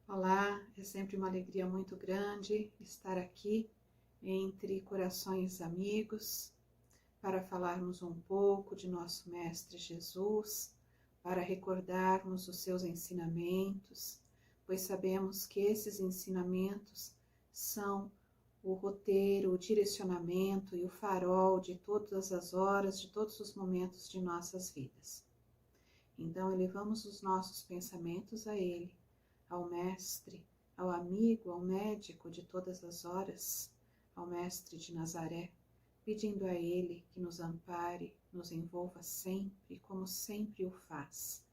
Olá, é sempre uma alegria muito grande estar aqui entre corações amigos para falarmos um pouco de nosso Mestre Jesus, para recordarmos os seus ensinamentos, pois sabemos que esses ensinamentos são o roteiro, o direcionamento e o farol de todas as horas, de todos os momentos de nossas vidas. Então, elevamos os nossos pensamentos a Ele, ao Mestre, ao amigo, ao médico de todas as horas, ao Mestre de Nazaré, pedindo a Ele que nos ampare, nos envolva sempre, como sempre o faz,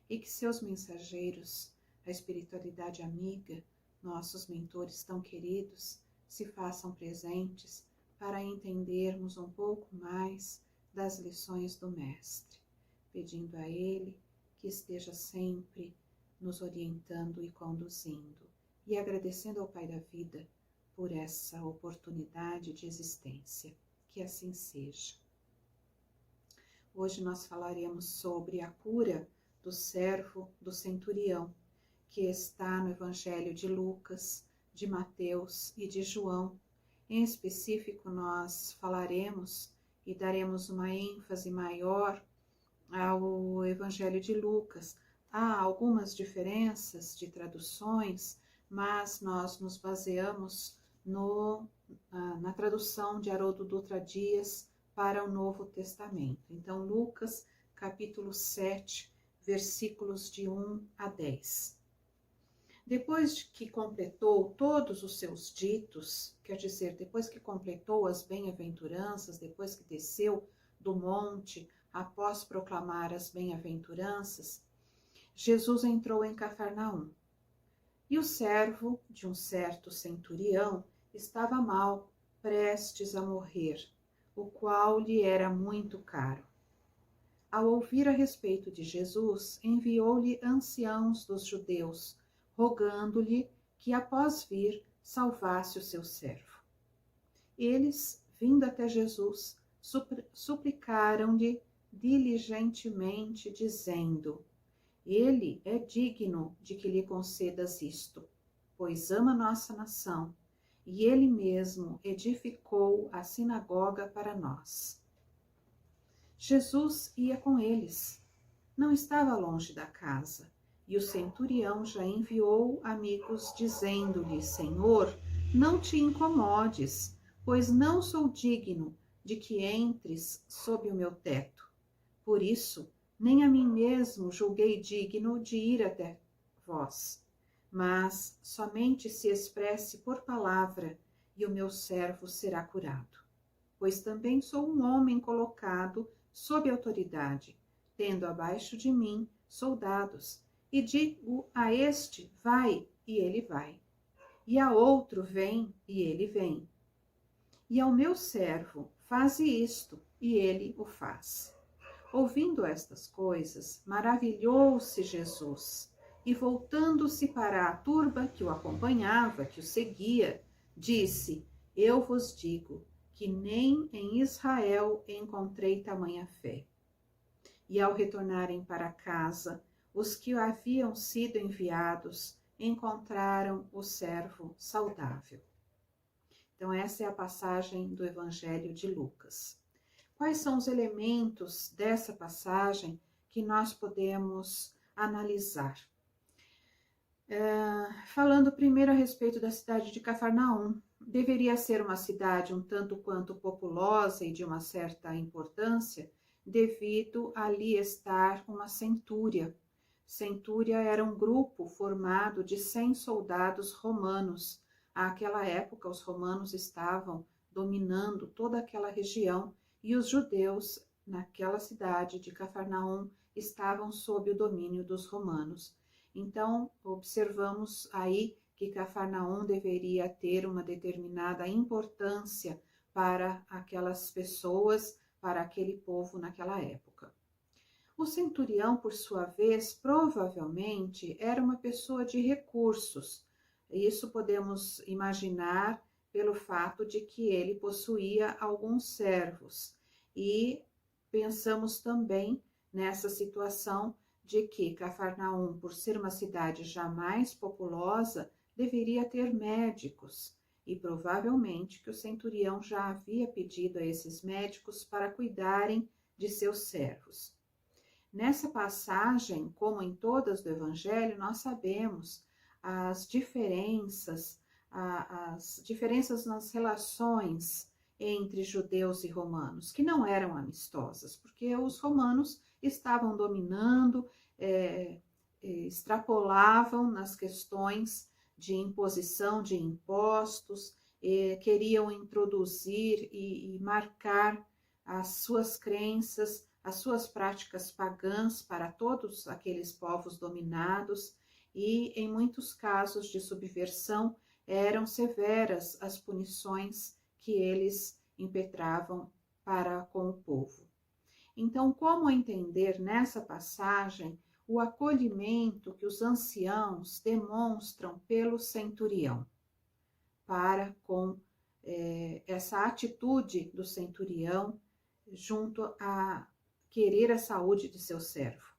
e que seus mensageiros, a espiritualidade amiga, nossos mentores tão queridos, se façam presentes para entendermos um pouco mais das lições do Mestre, pedindo a Ele que esteja sempre nos orientando e conduzindo, e agradecendo ao Pai da vida por essa oportunidade de existência. Que assim seja. Hoje nós falaremos sobre a cura do servo do centurião, que está no Evangelho de Lucas, de Mateus e de João. Em específico, nós falaremos e daremos uma ênfase maior ao Evangelho de Lucas. Há algumas diferenças de traduções, mas nós nos baseamos na tradução de Haroldo Dutra Dias para o Novo Testamento. Então, Lucas, capítulo 7, versículos de 1 a 10. Depois que completou todos os seus ditos, quer dizer, depois que completou as bem-aventuranças, depois que desceu do monte, após proclamar as bem-aventuranças, Jesus entrou em Cafarnaum. E o servo de um certo centurião estava mal, prestes a morrer, o qual lhe era muito caro. Ao ouvir a respeito de Jesus, enviou-lhe anciãos dos judeus, rogando-lhe que, após vir, salvasse o seu servo. Eles, vindo até Jesus, suplicaram-lhe diligentemente, dizendo: Ele é digno de que lhe concedas isto, pois ama nossa nação, e ele mesmo edificou a sinagoga para nós. Jesus ia com eles. Não estava longe da casa, e o centurião já enviou amigos, dizendo-lhe: Senhor, não te incomodes, pois não sou digno de que entres sob o meu teto. Por isso, nem a mim mesmo julguei digno de ir até vós, mas somente se expresse por palavra, e o meu servo será curado. Pois também sou um homem colocado sob autoridade, tendo abaixo de mim soldados, e digo a este: vai, e ele vai, e a outro: vem, e ele vem, e ao meu servo: faze isto, e ele o faz. Ouvindo estas coisas, maravilhou-se Jesus, e voltando-se para a turba que o acompanhava, que o seguia, disse: Eu vos digo que nem em Israel encontrei tamanha fé. E ao retornarem para casa, os que haviam sido enviados encontraram o servo saudável. Então, essa é a passagem do Evangelho de Lucas. Quais são os elementos dessa passagem que nós podemos analisar? Falando primeiro a respeito da cidade de Cafarnaum, deveria ser uma cidade um tanto quanto populosa e de uma certa importância, devido a ali estar uma centúria. Centúria era um grupo formado de 100 soldados romanos. Àquela época, os romanos estavam dominando toda aquela região, e os judeus, naquela cidade de Cafarnaum, estavam sob o domínio dos romanos. Então, observamos aí que Cafarnaum deveria ter uma determinada importância para aquelas pessoas, para aquele povo naquela época. O centurião, por sua vez, provavelmente era uma pessoa de recursos. Isso podemos imaginar pelo fato de que ele possuía alguns servos. E pensamos também nessa situação de que Cafarnaum, por ser uma cidade já mais populosa, deveria ter médicos, e provavelmente que o centurião já havia pedido a esses médicos para cuidarem de seus servos. Nessa passagem, como em todas do Evangelho, nós sabemos as diferenças nas relações entre judeus e romanos, que não eram amistosas, porque os romanos estavam dominando, extrapolavam nas questões de imposição de impostos, queriam introduzir e marcar as suas crenças, as suas práticas pagãs para todos aqueles povos dominados, e em muitos casos de subversão eram severas as punições que eles impetravam para com o povo. Então, como entender nessa passagem o acolhimento que os anciãos demonstram pelo centurião para com essa atitude do centurião junto a querer a saúde de seu servo?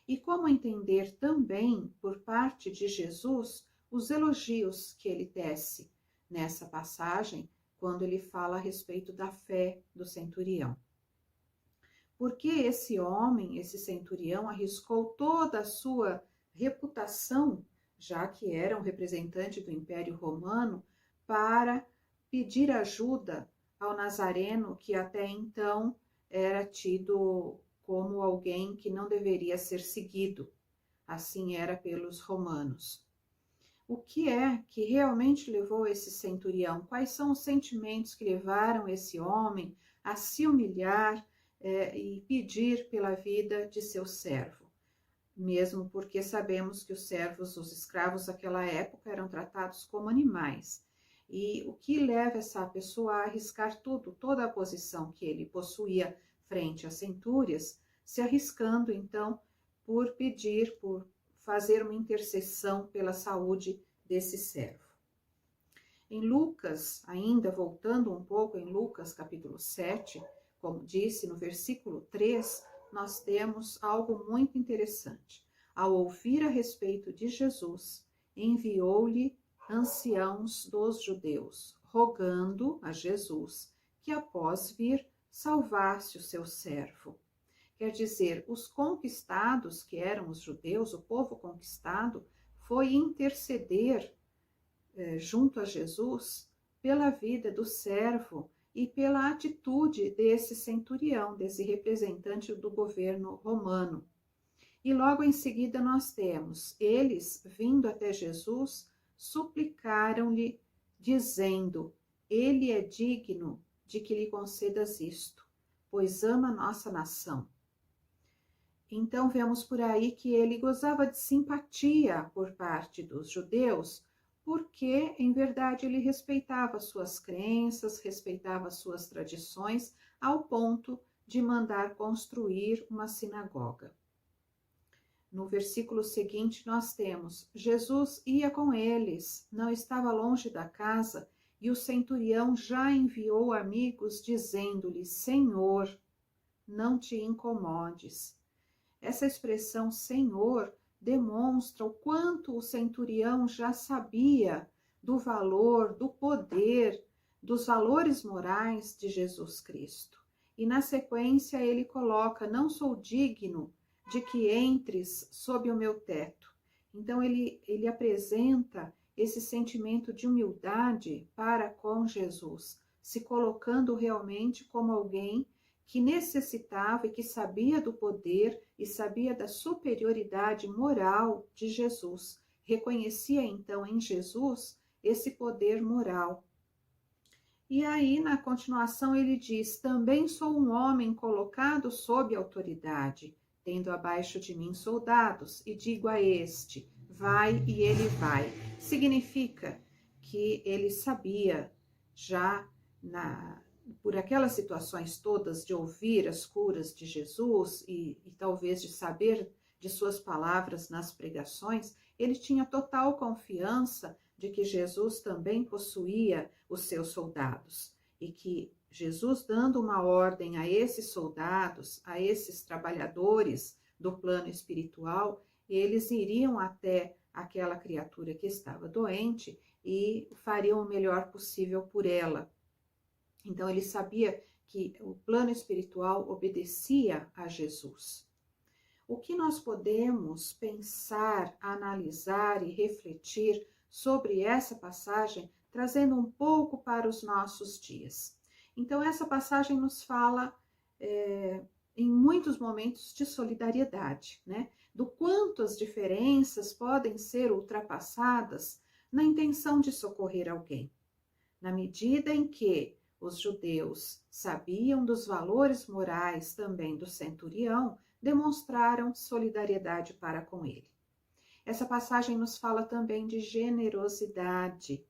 E como entender também, por parte de Jesus, os elogios que ele tece nessa passagem, quando ele fala a respeito da fé do centurião? Porque esse homem, esse centurião, arriscou toda a sua reputação, já que era um representante do Império Romano, para pedir ajuda ao Nazareno, que até então era tido como alguém que não deveria ser seguido. Assim era pelos romanos. O que é que realmente levou esse centurião? Quais são os sentimentos que levaram esse homem a se humilhar e pedir pela vida de seu servo? Mesmo porque sabemos que os servos, os escravos daquela época, eram tratados como animais. E o que leva essa pessoa a arriscar tudo, toda a posição que ele possuía frente às centúrias, se arriscando então por pedir, por fazer uma intercessão pela saúde desse servo. Em Lucas, ainda voltando um pouco em Lucas capítulo 7, como disse no versículo 3, nós temos algo muito interessante. Ao ouvir a respeito de Jesus, enviou-lhe anciãos dos judeus, rogando a Jesus que após vir salvasse o seu servo. Quer dizer, os conquistados, que eram os judeus, o povo conquistado, foi interceder junto a Jesus pela vida do servo e pela atitude desse centurião, desse representante do governo romano. E logo em seguida nós temos, eles, vindo até Jesus, suplicaram-lhe, dizendo: ele é digno de que lhe concedas isto, pois ama a nossa nação. Então vemos por aí que ele gozava de simpatia por parte dos judeus, porque em verdade ele respeitava suas crenças, respeitava suas tradições, ao ponto de mandar construir uma sinagoga. No versículo seguinte nós temos: Jesus ia com eles, não estava longe da casa, e o centurião já enviou amigos dizendo-lhe: Senhor, não te incomodes. Essa expressão Senhor demonstra o quanto o centurião já sabia do valor, do poder, dos valores morais de Jesus Cristo. E na sequência ele coloca: não sou digno de que entres sob o meu teto. Então ele apresenta esse sentimento de humildade para com Jesus, se colocando realmente como alguém que necessitava e que sabia do poder e sabia da superioridade moral de Jesus. Reconhecia então em Jesus esse poder moral. E aí, na continuação, ele diz: também sou um homem colocado sob autoridade, tendo abaixo de mim soldados, e digo a este: vai, e ele vai. Significa que ele sabia já por aquelas situações todas de ouvir as curas de Jesus e talvez de saber de suas palavras nas pregações, ele tinha total confiança de que Jesus também possuía os seus soldados e que Jesus, dando uma ordem a esses soldados, a esses trabalhadores do plano espiritual, eles iriam até aquela criatura que estava doente e fariam o melhor possível por ela. Então ele sabia que o plano espiritual obedecia a Jesus. O que nós podemos pensar, analisar e refletir sobre essa passagem, trazendo um pouco para os nossos dias? Então, essa passagem nos fala em muitos momentos de solidariedade, né? Do quanto as diferenças podem ser ultrapassadas na intenção de socorrer alguém. Na medida em que os judeus sabiam dos valores morais também do centurião, demonstraram solidariedade para com ele. Essa passagem nos fala também de generosidade,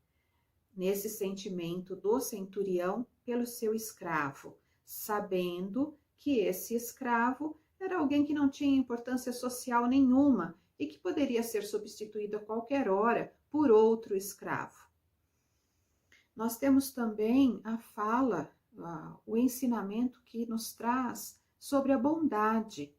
nesse sentimento do centurião pelo seu escravo, sabendo que esse escravo era alguém que não tinha importância social nenhuma e que poderia ser substituído a qualquer hora por outro escravo. Nós temos também a fala, o ensinamento que nos traz sobre a bondade.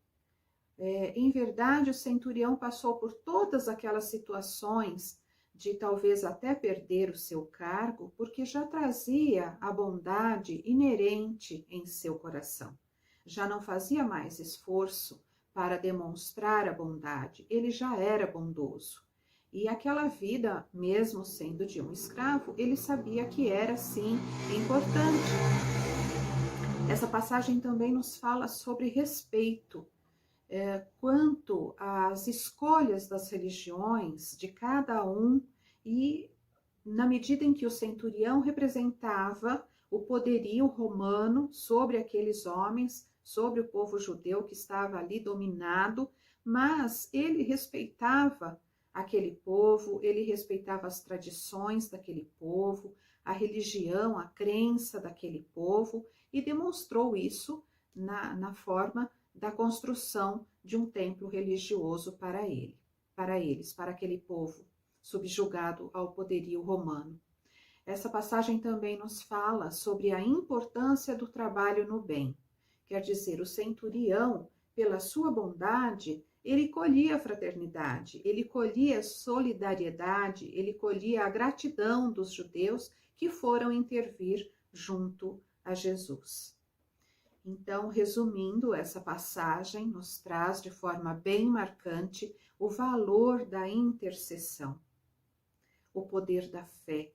Em verdade, o centurião passou por todas aquelas situações de talvez até perder o seu cargo, porque já trazia a bondade inerente em seu coração. Já não fazia mais esforço para demonstrar a bondade, ele já era bondoso. E aquela vida, mesmo sendo de um escravo, ele sabia que era, sim, importante. Essa passagem também nos fala sobre respeito, quanto às escolhas das religiões de cada um, e na medida em que o centurião representava o poderio romano sobre aqueles homens, sobre o povo judeu que estava ali dominado, mas ele respeitava aquele povo, ele respeitava as tradições daquele povo, a religião, a crença daquele povo, e demonstrou isso na forma da construção de um templo religioso para eles, para aquele povo subjugado ao poderio romano. Essa passagem também nos fala sobre a importância do trabalho no bem. Quer dizer, o centurião, pela sua bondade, ele colhia a fraternidade, ele colhia a solidariedade, ele colhia a gratidão dos judeus que foram intervir junto a Jesus. Então, resumindo, essa passagem nos traz de forma bem marcante o valor da intercessão, o poder da fé,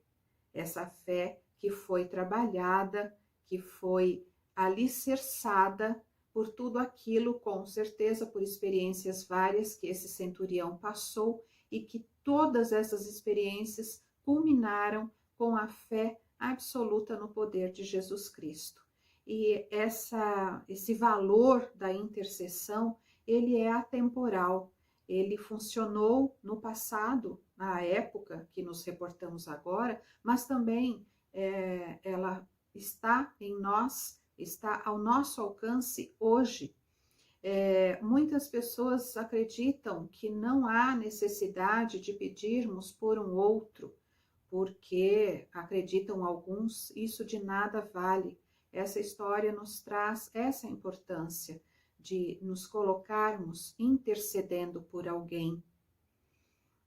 essa fé que foi trabalhada, que foi alicerçada por tudo aquilo, com certeza por experiências várias que esse centurião passou e que todas essas experiências culminaram com a fé absoluta no poder de Jesus Cristo. E esse valor da intercessão, ele é atemporal, ele funcionou no passado, na época que nos reportamos agora, mas também ela está em nós, está ao nosso alcance hoje. Muitas pessoas acreditam que não há necessidade de pedirmos por um outro, porque, acreditam alguns, isso de nada vale. Essa história nos traz essa importância de nos colocarmos intercedendo por alguém,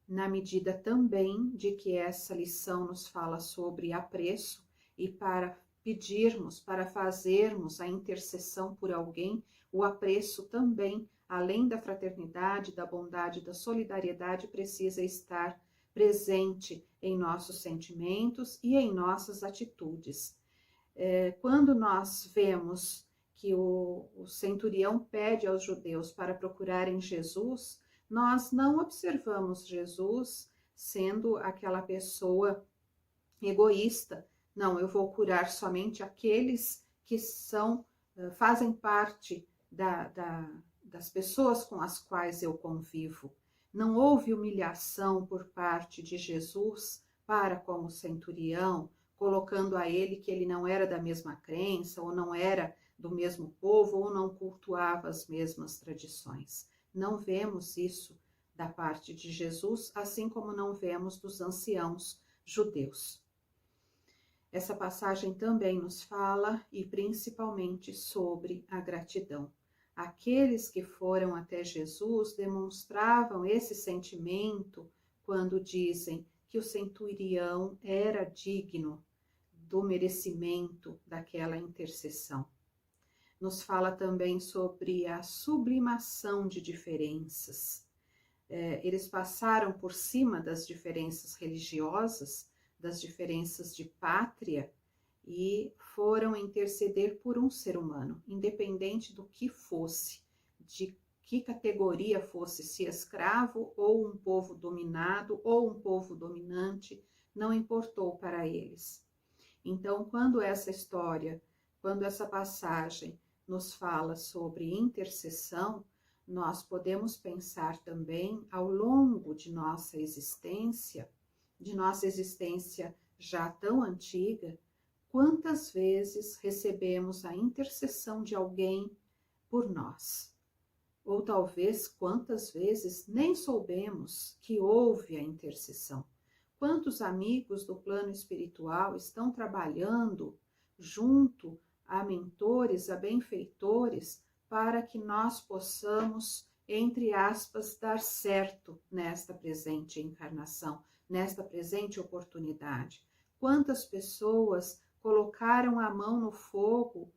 na medida também de que essa lição nos fala sobre apreço, e para pedirmos, para fazermos a intercessão por alguém, o apreço também, além da fraternidade, da bondade, da solidariedade, precisa estar presente em nossos sentimentos e em nossas atitudes. Quando nós vemos que o centurião pede aos judeus para procurarem Jesus, nós não observamos Jesus sendo aquela pessoa egoísta. Não, eu vou curar somente aqueles que fazem parte das pessoas com as quais eu convivo. Não houve humilhação por parte de Jesus para com o centurião, colocando a ele que ele não era da mesma crença, ou não era do mesmo povo, ou não cultuava as mesmas tradições. Não vemos isso da parte de Jesus, assim como não vemos dos anciãos judeus. Essa passagem também nos fala, e principalmente, sobre a gratidão. Aqueles que foram até Jesus demonstravam esse sentimento quando dizem que o centurião era digno do merecimento daquela intercessão. Nos fala também sobre a sublimação de diferenças. Eles passaram por cima das diferenças religiosas, das diferenças de pátria, e foram interceder por um ser humano, independente do que fosse, de que categoria fosse, se escravo ou um povo dominado ou um povo dominante, não importou para eles. Então, quando essa passagem nos fala sobre intercessão, nós podemos pensar também ao longo de nossa existência já tão antiga, quantas vezes recebemos a intercessão de alguém por nós? Ou talvez quantas vezes nem soubemos que houve a intercessão? Quantos amigos do plano espiritual estão trabalhando junto a mentores, a benfeitores, para que nós possamos, entre aspas, dar certo nesta presente encarnação, nesta presente oportunidade? Quantas pessoas colocaram a mão no fogo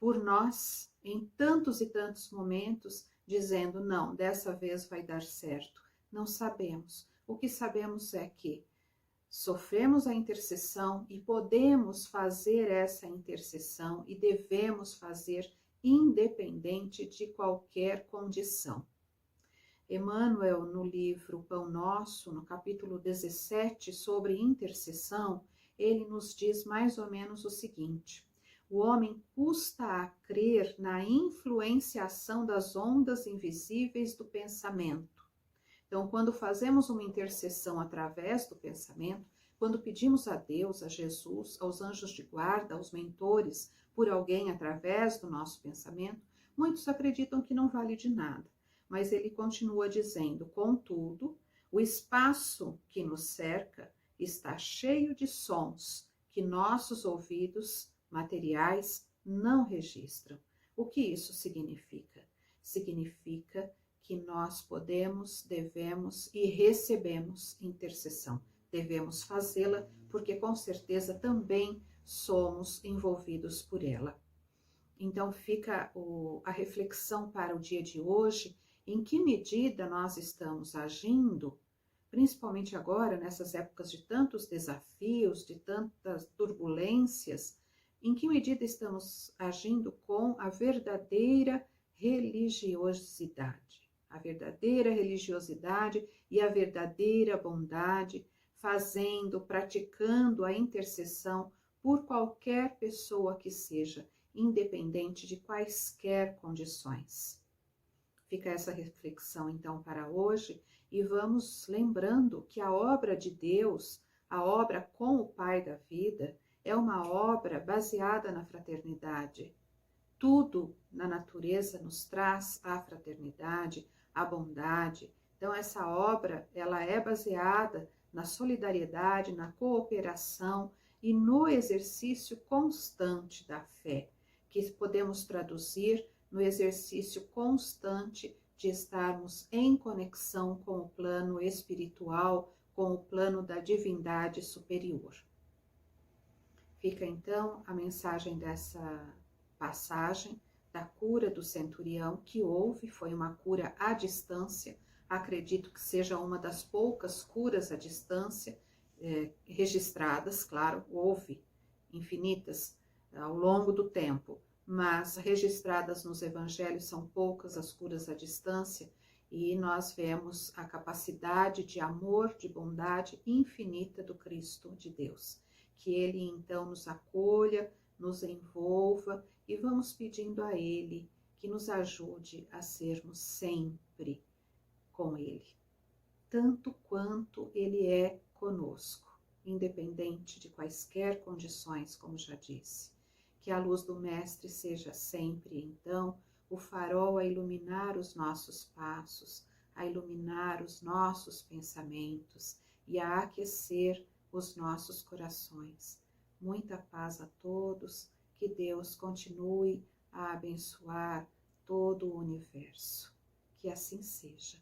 por nós em tantos e tantos momentos, dizendo, não, dessa vez vai dar certo? Não sabemos. O que sabemos é que sofremos a intercessão e podemos fazer essa intercessão e devemos fazer independente de qualquer condição. Emmanuel, no livro Pão Nosso, no capítulo 17, sobre intercessão, ele nos diz mais ou menos o seguinte: o homem custa a crer na influenciação das ondas invisíveis do pensamento. Então, quando fazemos uma intercessão através do pensamento, quando pedimos a Deus, a Jesus, aos anjos de guarda, aos mentores, por alguém através do nosso pensamento, muitos acreditam que não vale de nada. Mas ele continua dizendo, contudo, o espaço que nos cerca está cheio de sons que nossos ouvidos materiais não registram. O que isso significa? Significa que nós podemos, devemos e recebemos intercessão. Devemos fazê-la porque com certeza também somos envolvidos por ela. Então fica a reflexão para o dia de hoje, em que medida nós estamos agindo, principalmente agora, nessas épocas de tantos desafios, de tantas turbulências, em que medida estamos agindo com a verdadeira religiosidade. A verdadeira religiosidade e a verdadeira bondade, fazendo, praticando a intercessão por qualquer pessoa que seja, independente de quaisquer condições. Fica essa reflexão então para hoje e vamos lembrando que a obra de Deus, a obra com o Pai da vida, é uma obra baseada na fraternidade. Tudo na natureza nos traz a fraternidade, a bondade. Então essa obra, ela é baseada na solidariedade, na cooperação e no exercício constante da fé, que podemos traduzir no exercício constante de estarmos em conexão com o plano espiritual, com o plano da divindade superior. Fica então a mensagem dessa passagem da cura do centurião que houve, foi uma cura à distância, acredito que seja uma das poucas curas à distância registradas, claro, houve infinitas ao longo do tempo, mas registradas nos evangelhos são poucas as curas à distância, e nós vemos a capacidade de amor, de bondade infinita do Cristo de Deus. Que Ele então nos acolha, nos envolva e vamos pedindo a Ele que nos ajude a sermos sempre com Ele, tanto quanto Ele é conosco, independente de quaisquer condições, como já disse. Que a luz do Mestre seja sempre, então, o farol a iluminar os nossos passos, a iluminar os nossos pensamentos e a aquecer os nossos corações. Muita paz a todos, que Deus continue a abençoar todo o universo. Que assim seja.